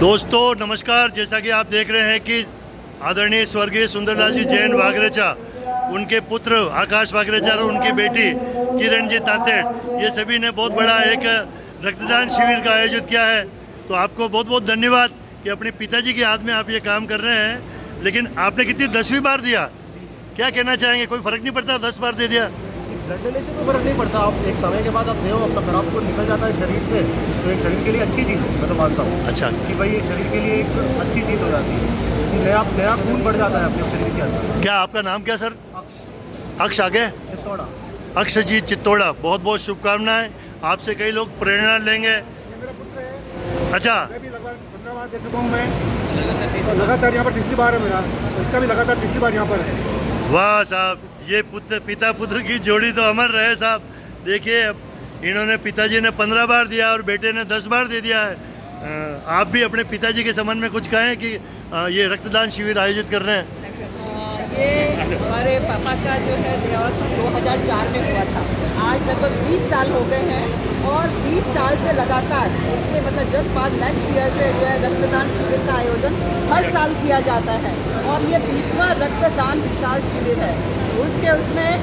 दोस्तों नमस्कार। जैसा कि आप देख रहे हैं कि आदरणीय स्वर्गीय सुंदरलाल जी जैन वागरेचा, उनके पुत्र आकाश वागरेचा और उनकी बेटी किरण जी तातेड़, ये सभी ने बहुत बड़ा एक रक्तदान शिविर का आयोजित किया है। तो आपको बहुत बहुत धन्यवाद कि अपने पिताजी की याद में आप ये काम कर रहे हैं। लेकिन आपने कितनी 10वीं बार दिया, क्या कहना चाहेंगे? कोई फ़र्क नहीं पड़ता 10 बार दे दिया? ब्लड देने से कोई फर्क नहीं पड़ता। आप एक समय के बाद आप दे अपना खराब को निकल जाता है शरीर से, तो एक शरीर के लिए अच्छी चीज़ है। मैं तो मानता हूँ अच्छा कि भाई ये शरीर के लिए एक अच्छी चीज़ हो जाती है कि नया खून बढ़ जाता है अपने शरीर के अंदर। क्या आपका नाम क्या सर? अक्ष अक्ष आगे चित्तौड़ा। अक्ष जी चित्तौड़ा, बहुत बहुत शुभकामनाएं। आपसे कई लोग प्रेरणा लेंगे। मेरा पुत्र है, अच्छा, मैं भी लगभग 15 बार दे चुका हूँ। मैं लगातार यहाँ पर तीसरी बार है मेरा, तो इसका भी लगातार तीसरी बार यहाँ पर है। वाह साहब, ये पिता पुत्र की जोड़ी तो अमर रहे साहब। देखिए इन्होंने, पिताजी ने 15 बार दिया और बेटे ने 10 बार दे दिया है। आप भी अपने पिताजी के संबंध में कुछ कहें कि ये रक्तदान शिविर आयोजित कर रहे हैं? ये हमारे पापा का जो है देहावसान 2004 में हुआ था। आज लगभग 20 साल हो गए हैं और 20 साल से लगातार उसके मतलब जस्ट बाद नेक्स्ट ईयर से जो है रक्तदान शिविर का आयोजन हर साल किया जाता है। और ये 20वां रक्तदान विशाल शिविर है। उसमें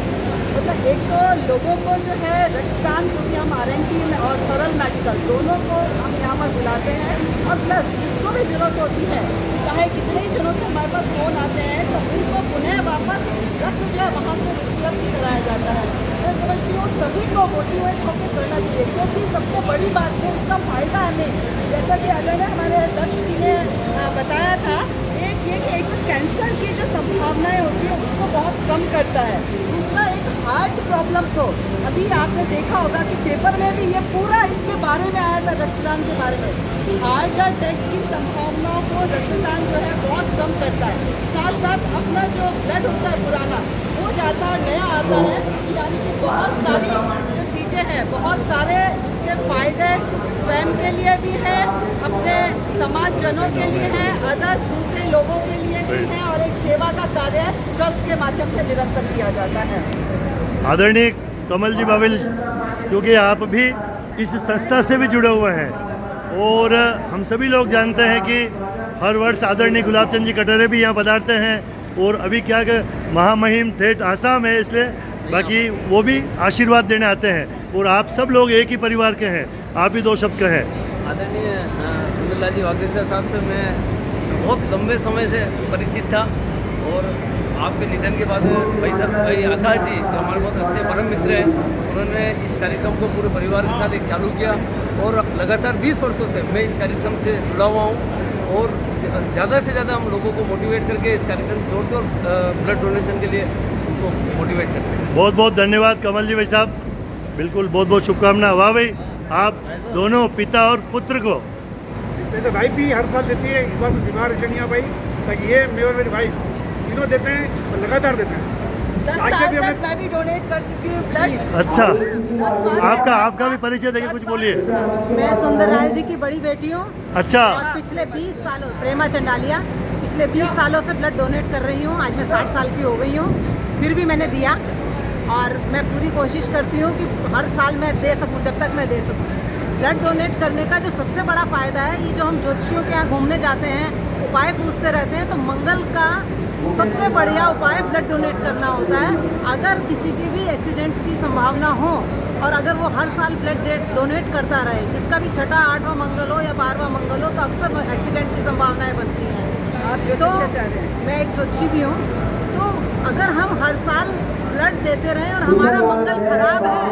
मतलब एक तो लोगों को जो है रक्तदान, क्योंकि हम RNT और सरल मेडिकल दोनों को हम यहाँ पर बुलाते हैं, और प्लस जिसको भी जरूरत होती है, चाहे कितने ही जनों के हमारे पास फ़ोन आते हैं, तो उनको पुनः वापस रक्त जो है वहाँ से उपलब्ध कराया जाता है। मैं समझती हूँ सभी को मोटिवेट होकर करना चाहिए, क्योंकि सबसे बड़ी बात है इसका फ़ायदा हमें, जैसा कि अगर हमारे अध्यक्ष जी ने बताया था, एक कैंसर की जो संभावनाएं होती है उसको बहुत कम करता है। दूसरा एक हार्ट प्रॉब्लम, तो अभी आपने देखा होगा कि पेपर में भी ये पूरा इसके बारे में आया था, रक्तदान के बारे में। हार्ट अटैक की संभावनाओं को रक्तदान जो है बहुत कम करता है। साथ साथ अपना जो ब्लड होता है पुराना वो जाता है, नया आता है। यानी कि बहुत सारी जो चीज़ें हैं, बहुत सारे इसके फ़ायदे स्वयं के लिए भी है, अपने समाज जनों के लिए है, अदर्स दूसरे लोगों के लिए भी है, और एक सेवा का कार्य ट्रस्ट के माध्यम से निरंतर किया जाता है। आदरणीय कमल जी बाविल, क्योंकि आप भी इस संस्था से भी जुड़े हुए हैं और हम सभी लोग जानते हैं कि हर वर्ष आदरणीय गुलाब चंद जी कटरे भी यहाँ पधारते हैं, और अभी क्या कि महामहिम ठेठ आसाम है, इसलिए बाकी वो भी आशीर्वाद देने आते हैं। और आप सब लोग एक ही परिवार के हैं। आप भी 2 शब्द कहें। आदरणीय सुंदरलाल जी वागरेचा साहब से मैं बहुत लंबे समय से परिचित था, और आपके निधन के बाद भाई आकाश जी जो हमारे बहुत अच्छे परम मित्र हैं, उन्होंने इस कार्यक्रम को पूरे परिवार के साथ एक चालू किया, और लगातार 20 वर्षों से मैं इस कार्यक्रम से जुड़ा हुआ हूँ, और ज़्यादा से ज़्यादा हम लोगों को मोटिवेट करके इस कार्यक्रम से जोड़ते और ब्लड डोनेशन के लिए उनको मोटिवेट करते हैं। बहुत बहुत धन्यवाद कमल जी भाई साहब, बिल्कुल बहुत बहुत शुभकामना। वाह भाई, आप दोनों पिता और पुत्र को। जैसे वाइफ भी हर साल देती है, इस बार बीमार है शनिया भाई, ताकि ये मैं और मेरी वाइफ तीनों देते हैं और लगातार देते हैं। 10 साल तक मैं भी डोनेट कर चुकी हूँ ब्लड। अच्छा, आपका भी परिचय देके कुछ बोलिए। मैं सुंदरलाल जी की बड़ी बेटी हूँ। अच्छा। और पिछले 20 सालों, प्रेमा चंडालिया, पिछले 20 सालों से ब्लड डोनेट कर रही हूँ। आज मैं 60 साल की हो गई हूँ, फिर भी मैंने दिया, और मैं पूरी कोशिश करती हूँ कि हर साल मैं दे सकूँ जब तक मैं दे सकूँ। ब्लड डोनेट करने का जो सबसे बड़ा फ़ायदा है, ये जो हम ज्योतिषियों के यहाँ घूमने जाते हैं, उपाय पूछते रहते हैं, तो मंगल का सबसे बढ़िया उपाय ब्लड डोनेट करना होता है। अगर किसी की भी एक्सीडेंट्स की संभावना हो, और अगर वो हर साल ब्लड डोनेट करता रहे, जिसका भी 6वां 8वां मंगल हो या 12वां मंगल हो, तो अक्सर एक्सीडेंट की संभावनाएं बनती हैं। तो मैं एक ज्योतिषी भी हूँ, तो अगर हम हर साल ब्लड देते रहें और हमारा मंगल खराब है,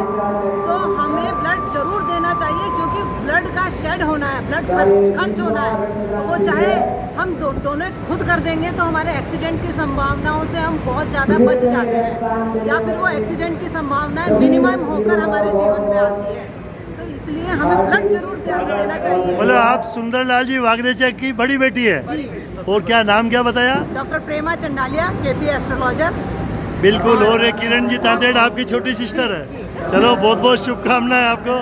तो हमें ब्लड जरूर देना चाहिए, क्योंकि ब्लड का शेड होना है, ब्लड खर्च होना है। वो चाहे हम डोनेट खुद कर देंगे तो हमारे एक्सीडेंट की संभावनाओं से हम बहुत ज़्यादा बच जाते हैं, या फिर वो एक्सीडेंट की संभावनाएं मिनिमम होकर हमारे जीवन में आती है। तो इसलिए हमें ब्लड जरूर देना चाहिए। बोलो, आप सुंदरलाल जी वागरेचा की बड़ी बेटी है जी। और क्या नाम क्या बताया? डॉक्टर प्रेमा चंडालिया, KP एस्ट्रोलॉजर। बिल्कुल। और ये किरण जी तातेड़ आपकी छोटी सिस्टर है। चलो, बहुत बहुत शुभकामनाएं आपको।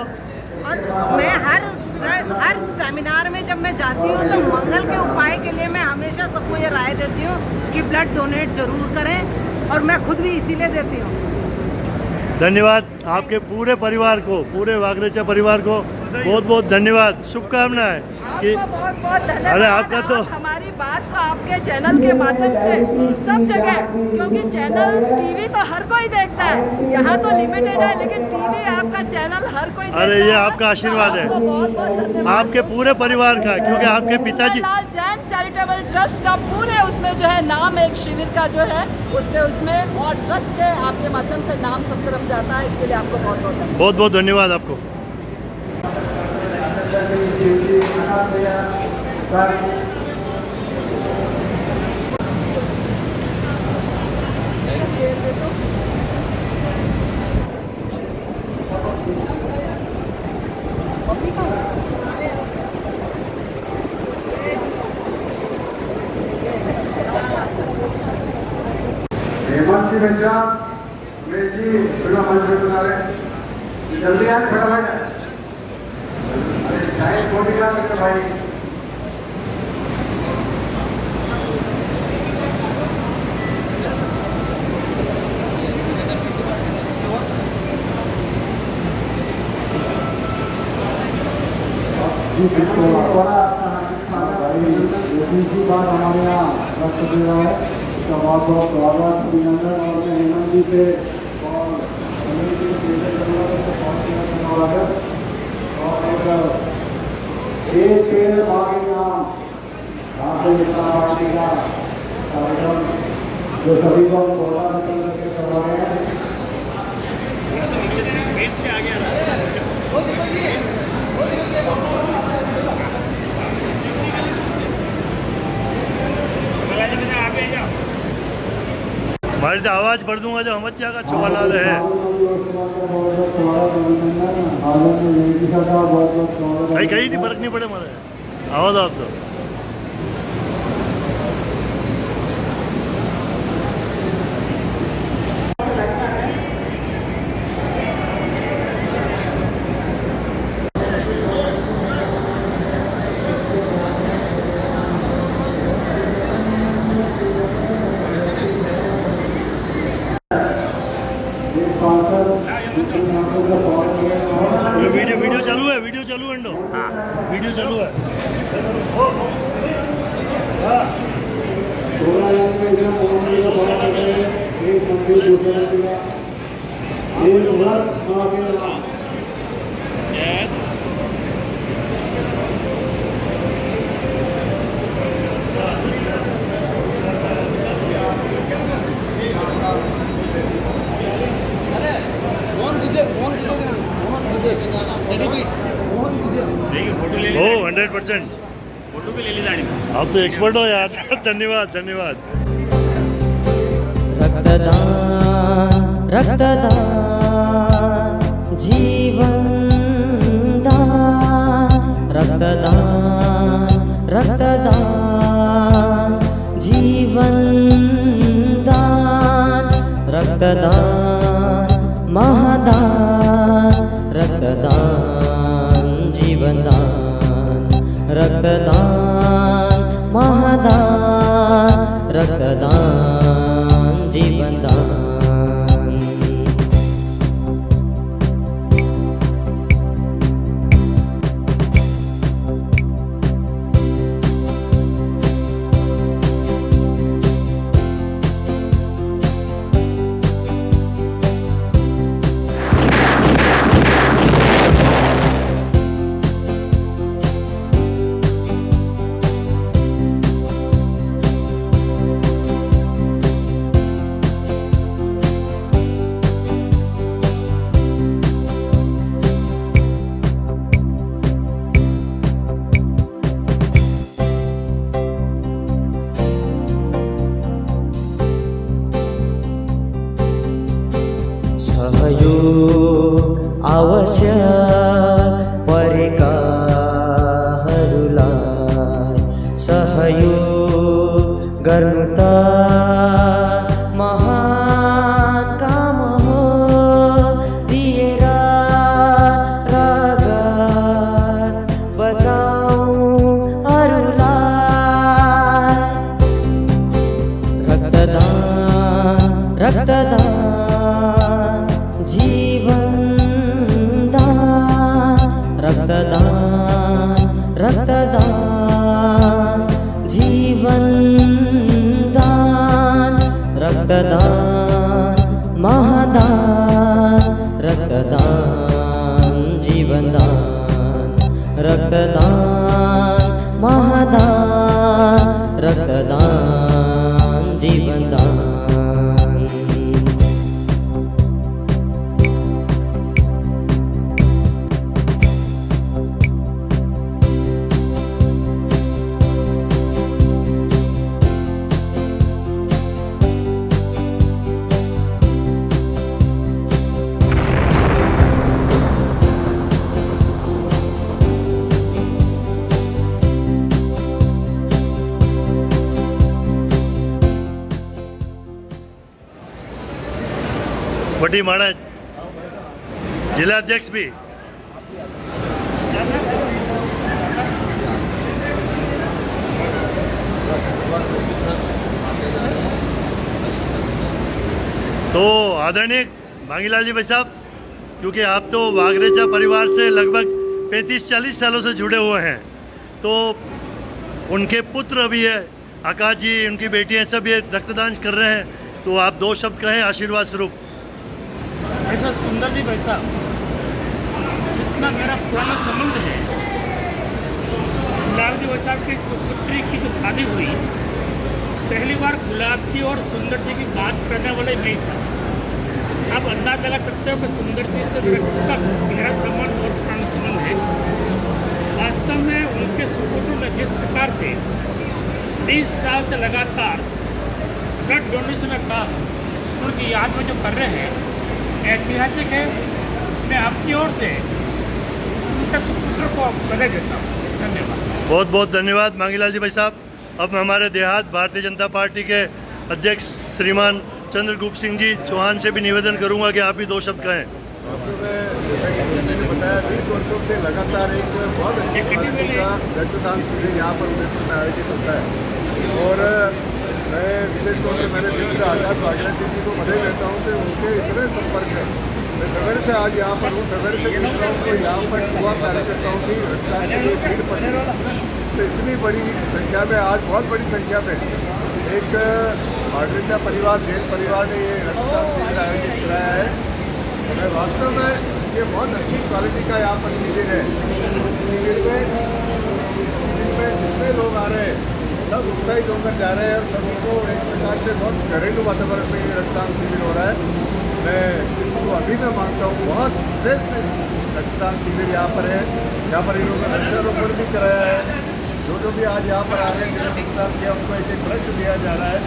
और मैं हर सेमिनार में जब मैं जाती हूँ, तो मंगल के उपाय के लिए मैं हमेशा सबको ये राय देती हूँ कि ब्लड डोनेट जरूर करें, और मैं खुद भी इसीलिए देती हूँ। धन्यवाद आपके पूरे परिवार को, पूरे वागरेचा परिवार को बधाई बहुत बहुत धन्यवाद, शुभकामनाएं कि आपका बहुत बहुत धन्यवाद। अरे आपका तो आप हमारी बात को आपके चैनल के माध्यम से सब जगह, क्योंकि चैनल टीवी तो हर कोई देखता है, यहाँ तो लिमिटेड है, लेकिन टीवी आपका चैनल हर कोई देखता है। अरे ये आपका आशीर्वाद है, आपको बहुत बहुत धन्यवाद। आपके पूरे परिवार का, क्योंकि आपके पिताजी सुंदरलाल जैन चैरिटेबल ट्रस्ट का पूरे उसमें जो है नाम, एक शिविर का जो है उसमें और ट्रस्ट के आपके माध्यम से नाम सब तरफ जाता है, इसके लिए आपको बहुत बहुत धन्यवाद। बहुत बहुत धन्यवाद आपको। चेयर दे दो। हेमंत जी बेटा मेरे जी बिना मंच में बना रहे जल्दी आए फटाफट। अरे चाहे छोटी ना करते भाई। दूसरी बात हमारे यहाँ रक्त दे रहा है, इसका बहुत बहुत स्वागत अभिनंदन। और मैं हेमंत जी से और अनिल जी को और एक पेड़ आगे नाम भारतीय जनता पार्टी का कार्यक्रम जो सभी को पौधा करके करवा रहे हैं। हमारी तो आवाज बढ़ दूंगा जो हम का चुवालाल है। कहीं कहीं नहीं फर्क नहीं पड़े हमारे आवाज आप तो। वीडियो चालू है, वीडियो चालू है, वीडियो चालू है। ओ 100% फोटो भी ले ली जानी। आप तो एक्सपर्ट हो यार। धन्यवाद धन्यवाद। रक्तदान रक्तदान जीवन दान, रक्तदान रक्तदान जीवन दान, रक्तदान महादान, रक्तदान जीवन दान, रक्तदान महादान, रक्तदान जीवन दान। सहयोग आवश्यक परेकाहरूलाई सहयोग गर्नु त महान काम हो, दिएर रगत बचाऊ अरूलाई। रक्तदान रक्तदान जीवन दान, रक्तदान बड़ी माड़ा जिलाध्यक्ष भी तो आदरणीय भांगीलाल जी भाई साहब, क्योंकि आप तो वागरेचा परिवार से लगभग 35-40 सालों से जुड़े हुए हैं, तो उनके पुत्र अभी है आकाश जी, उनकी बेटियां सब ये रक्तदान कर रहे हैं, तो आप 2 शब्द कहें आशीर्वाद स्वरूप। ऐसा सुंदर जी भाई साहब, जितना मेरा पुराना संबंध है, गुलाब जी भाई साहब की सुपुत्री की जो शादी हुई, पहली बार गुलाब जी और सुंदर जी की बात करने वाले नहीं था। आप अंदाज लगा सकते हो कि सुंदर जी से मेरा कितना गहरा संबंध और पुराना संबंध है। वास्तव में उनके सुपुत्र ने जिस प्रकार से 20 साल से लगातार ब्लड डोनेशन का काम उनकी याद में जो कर रहे हैं, ऐतिहासिक है। मैं अपनी ओर से उनके सुपुत्र को बधाई देता हूँ। धन्यवाद। बहुत बहुत धन्यवाद मांगीलाल जी भाई साहब। अब हमारे देहात भारतीय जनता पार्टी के अध्यक्ष श्रीमान चंद्रगुप्त सिंह जी चौहान से भी निवेदन करूंगा कि आप भी 2 शब्द कहें। वास्तव में जैसा कि मैंने बताया, 20 वर्षों से लगातार एक बहुत अच्छी क्वालिटी का रक्तदान शिविर यहाँ पर उदयपुर में आयोजित होता है। और मैं विशेष तौर से मेरे मित्र आकाश वागरेचा जी को बधाई देता हूँ कि उनके इतने संपर्क हैं। मैं सवेरे से आज यहाँ पर हूँ, सवेरे से देख रहा हूँ कि यहाँ पर युवा कार्यकर्ताओं की रक्तदान के लिए भीड़ पड़ी, तो इतनी बड़ी संख्या में, आज बहुत बड़ी संख्या में एक वागरेचा परिवार, जैन परिवार ने ये रक्तदान शिविर आयोजित कराया है। तो मैं वास्तव में ये बहुत अच्छी क्वालिटी का यहाँ पर शिविर है। शिविर में जितने लोग आ रहे हैं सब उत्साहित होकर जा रहे हैं और सभी को एक प्रकार से बहुत घरेलू वातावरण में ये रक्तदान शिविर हो रहा है। मैं इसको अभी मैं मानता हूँ बहुत श्रेष्ठ रक्तदान शिविर यहाँ पर है। यहाँ पर इन लोगों ने वृक्षारोपण भी कराया है। जो भी आज यहाँ पर आ रहे हैं जिन्होंने रक्तदान किया उनको एक वृक्ष दिया जा रहा है।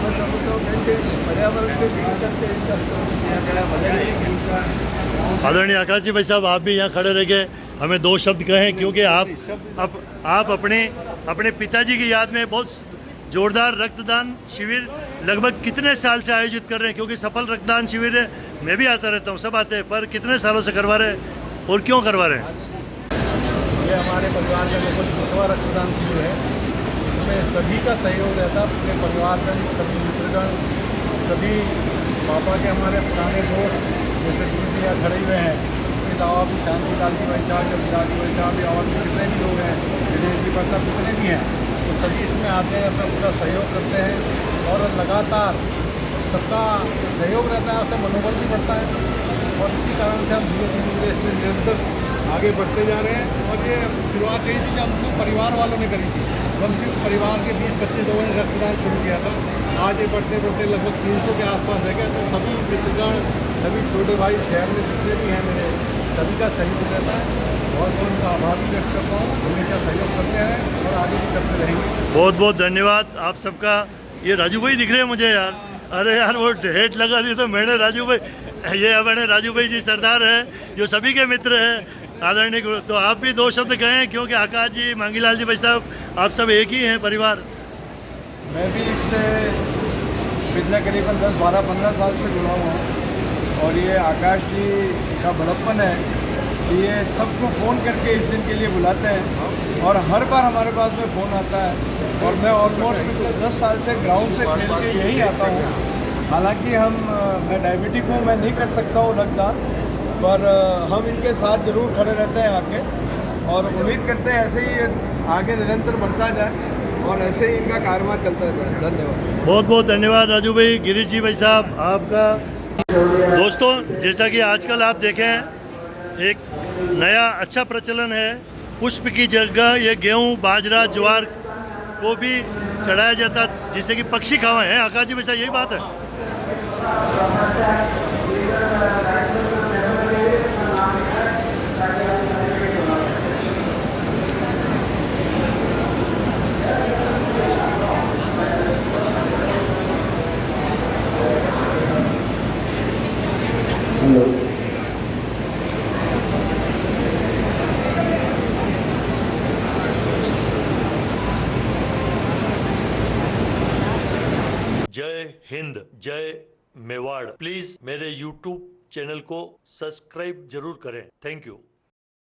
मैं समझता हूँ कहीं पर्यावरण से मिल करके इसका किया गया बधाई। आदरणीय आकाश जी भाई साहब, आप भी यहाँ खड़े रह गए, हमें 2 शब्द कहें, क्योंकि आप अपने पिताजी की याद में बहुत जोरदार रक्तदान शिविर लगभग कितने साल से आयोजित कर रहे हैं? क्योंकि सफल रक्तदान शिविर है, मैं भी आता रहता हूँ, सब आते हैं, पर कितने सालों से करवा रहे हैं और क्यों करवा रहे हैं? ये हमारे परिवार का लगभग 20वां रक्तदान शिविर है। इसमें सभी का सहयोग रहता है, पूरे परिवारजन, सभी मित्रगण, सभी पापा के हमारे पुराने दोस्त जैसे गुरु जी यहाँ खड़े हुए हैं। इसके अलावा भी शांति लाल जी भाई साहब या बिलाल जी भाई साहब या और भी जितने भी लोग हैं, दिनेश जी भाई साहब जितने भी हैं, तो सभी इसमें आते हैं, अपना पूरा सहयोग करते हैं और लगातार सबका सहयोग रहता है, उससे मनोबल भी बढ़ता है। और इसी कारण से हम धीरे धीरे इसमें निरंतर आगे बढ़ते जा रहे हैं। और ये शुरुआत यही थी जब हमसे परिवार वालों ने करी थी। हम सिर्फ परिवार के 20-25 लोगों ने रक्तदान शुरू किया था। आज ये बढ़ते बढ़ते लगभग 300 के आसपास रह गया। तो सभी मित्रगण, सभी छोटे भाई शहर में जितने भी हैं मेरे, सभी का सहयोग रहता है और मैं उनका आभार भी व्यक्त करता हूँ। हमेशा सहयोग करते हैं और आगे भी करते रहेंगे। बहुत बहुत धन्यवाद आप सबका। ये राजू भाई दिख रहे हैं मुझे यार, अरे यार वो हेट लगा दी तो मैंने राजू भाई, ये अपने राजू भाई जी सरदार है जो सभी के मित्र हैं आदरणीय गुरु। तो आप भी 2 शब्द कहें, क्योंकि आकाश जी, मांगीलाल जी भाई साहब, आप सब एक ही हैं परिवार। मैं भी इससे पिछले करीबन 10, 12, 15 साल से जुड़ा हुआ हूँ। और ये आकाश जी का बड़प्पन है कि ये सबको फ़ोन करके इस दिन के लिए बुलाते हैं और हर बार हमारे पास में फ़ोन आता है। और मैं ऑलमोस्ट पिछले 10 साल से ग्राउंड से खेल के यही आता हूँ। हालांकि मैं डायबिटिक हूँ, मैं नहीं कर सकता हूँ रक्तदान, पर हम इनके साथ ज़रूर खड़े रहते हैं आके और उम्मीद करते हैं ऐसे ही आगे निरंतर बढ़ता जाए और ऐसे ही इनका कार्यक्रम चलता जाए। धन्यवाद। बहुत बहुत धन्यवाद राजू भाई, गिरीश जी भाई साहब आपका। दोस्तों, जैसा कि आजकल आप देखें एक नया अच्छा प्रचलन है, पुष्प की जगह ये गेहूँ, बाजरा, ज्वार को भी चढ़ाया जाता जिससे कि पक्षी खावे हैं। आकाश जी भाई साहब, यही बात है? जय हिंद, जय मेवाड़। प्लीज मेरे YouTube चैनल को सब्सक्राइब जरूर करें। Thank you.